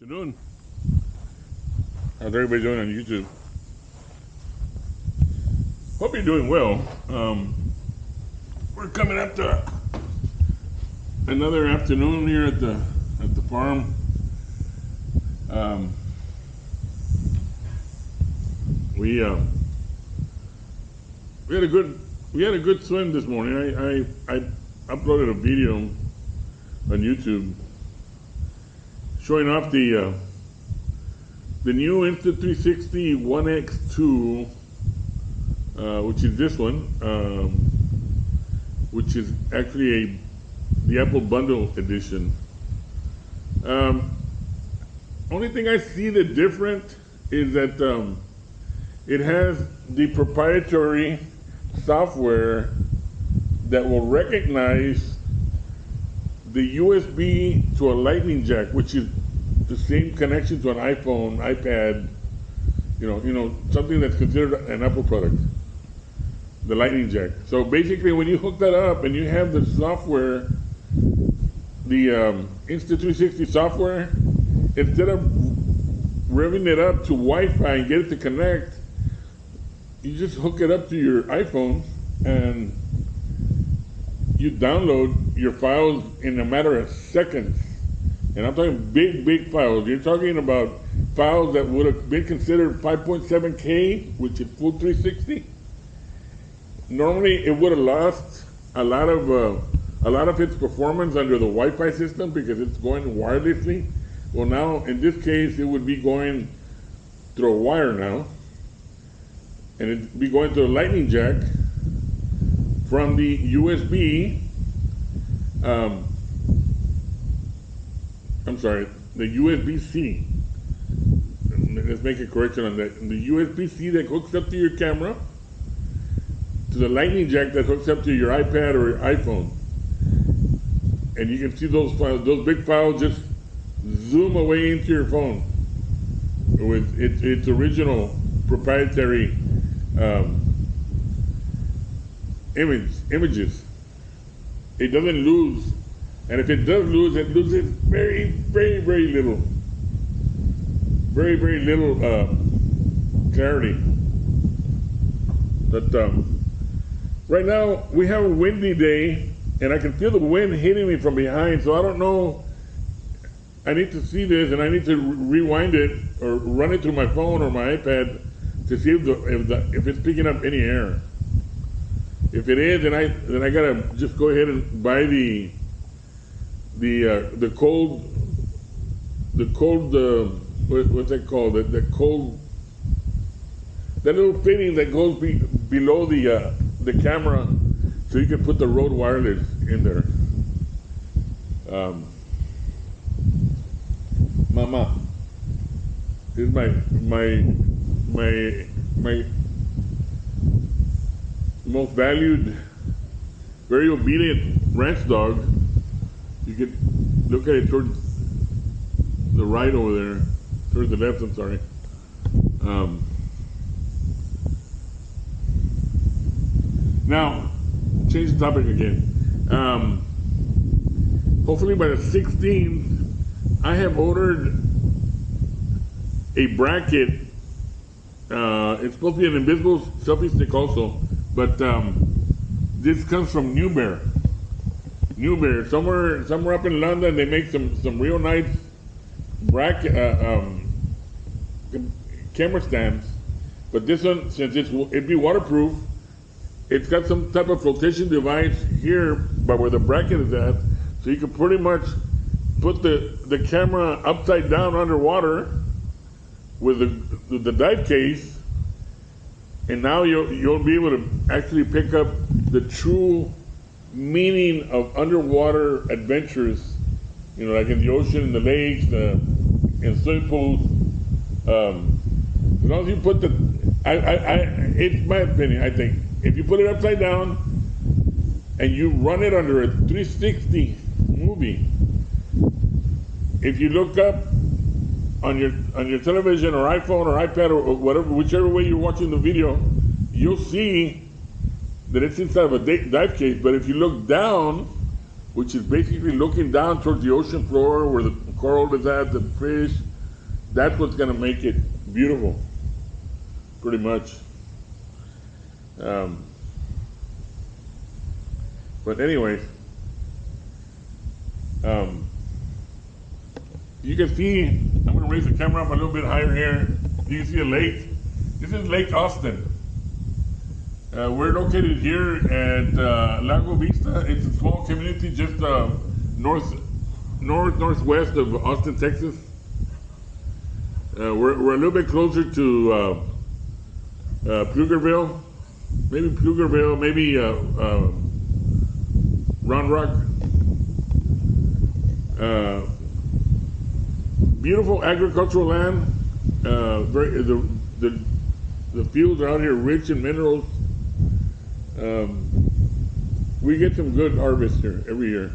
Afternoon. How's everybody doing on YouTube? Hope you're doing well. We're coming up to another afternoon here at the farm. We had a good swim this morning. I uploaded a video on YouTube showing off the new Insta360 One X2, which is this one, which is actually the Apple Bundle edition. Only thing I see that different is that it has the proprietary software that will recognize the USB to a lightning jack, which is the same connection to an iPhone, iPad, something that's considered an Apple product, the lightning jack. So basically, when you hook that up and you have the software, the Insta360 software, instead of revving it up to Wi-Fi and get it to connect, you just hook it up to your iPhone and you download your files in a matter of seconds. And I'm talking big files. You're talking about files that would have been considered 5.7K, which is full 360. Normally, it would have lost a lot of its performance under the Wi-Fi system because it's going wirelessly. Well, now in this case, it would be going through a wire now, and it'd be going through a lightning jack from the USB. I'm sorry, the USB-C. Let's make a correction on that. The USB-C that hooks up to your camera, to the lightning jack that hooks up to your iPad or your iPhone. And you can see those files, those big files just zoom away into your phone with its original proprietary images. It doesn't lose. And if it does lose, it loses very little. Very little clarity. But right now, we have a windy day, and I can feel the wind hitting me from behind, so I don't know. I need to see this, and I need to rewind it or run it through my phone or my iPad to see if it's picking up any air. If it is, then I gotta just go ahead and buy the cold what's that called? The cold, that little fitting that goes below the camera, so you can put the Rode wireless in there. Mama, this is my most valued, very obedient ranch dog. You can look at it towards the right over there, towards the left, I'm sorry. Now, change the topic again. Hopefully by the 16th, I have ordered a bracket. It's supposed to be an invisible selfie stick also, but this comes from New Bear. Somewhere up in London, they make some real nice bracket camera stands. But this one, since it'd be waterproof, it's got some type of flotation device here, but where the bracket is at, so you can pretty much put the camera upside down underwater with the dive case, and now you'll be able to actually pick up the true meaning of underwater adventures, like in the ocean, in the lakes, in swimming pools. As long as you put it's my opinion, I think, if you put it upside down and you run it under a 360 movie, if you look up on your television or iPhone or iPad or whatever, whichever way you're watching the video, you'll see that it's inside of a dive case. But if you look down, which is basically looking down towards the ocean floor where the coral is at, the fish, That's what's going to make it beautiful, pretty much. Um, but anyway, um, you can see, I'm going to raise the camera up a little bit higher here. You can see a lake. This is Lake Austin. We're located here at Lago Vista. It's a small community just northwest of Austin, Texas. We're a little bit closer to Pflugerville, maybe Round Rock. Beautiful agricultural land. The fields are out here rich in minerals. We get some good harvest here every year.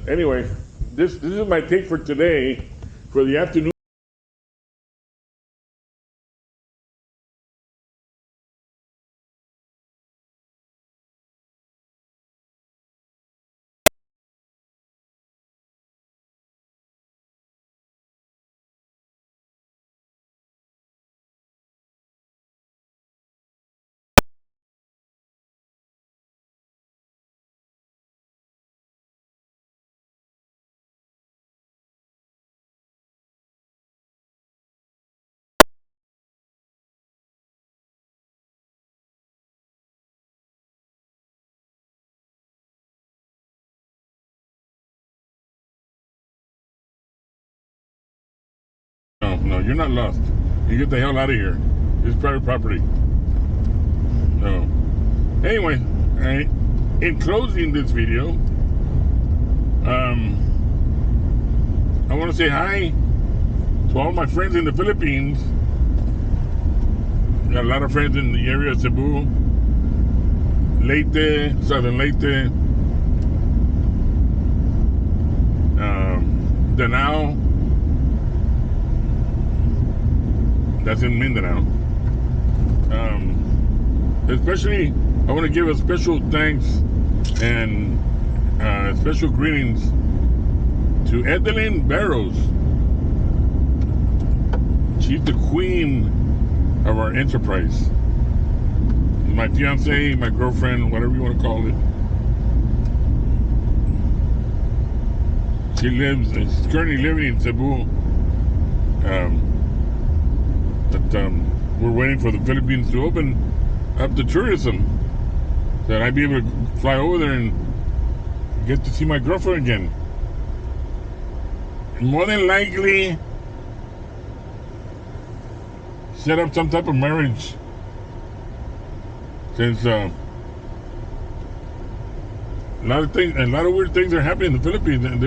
Anyway, this is my take for today, for the afternoon. No, you're not lost. You get the hell out of here. This is private property. No. Anyway, all right. In closing this video, I want to say hi to all my friends in the Philippines. Got a lot of friends in the area of Cebu, Leyte, Southern Leyte, Danao. That's in Mindanao. Especially, I want to give a special thanks and special greetings to Edeline Barrows. She's the queen of our enterprise. My fiance, my girlfriend, whatever you want to call it. She's currently living in Cebu. But we're waiting for the Philippines to open up to tourism, so that I'd be able to fly over there and get to see my girlfriend again. And more than likely, set up some type of marriage, since a lot of weird things are happening in the Philippines, and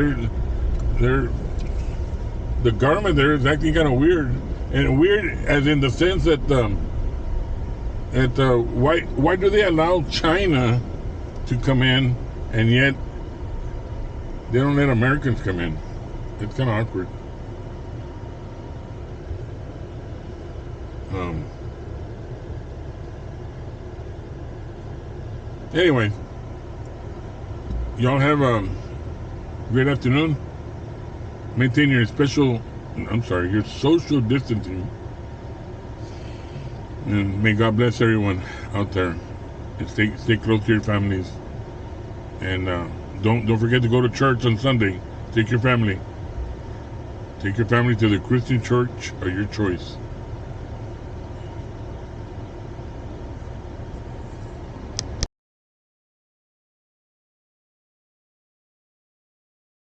the government there is acting kind of weird, and weird as in the sense that why do they allow China to come in, and yet they don't let Americans come in? It's kind of awkward. Anyway, y'all have a great afternoon. Maintain your social distancing. And may God bless everyone out there. And stay close to your families. And don't forget to go to church on Sunday. Take your family. Take your family to the Christian church of your choice.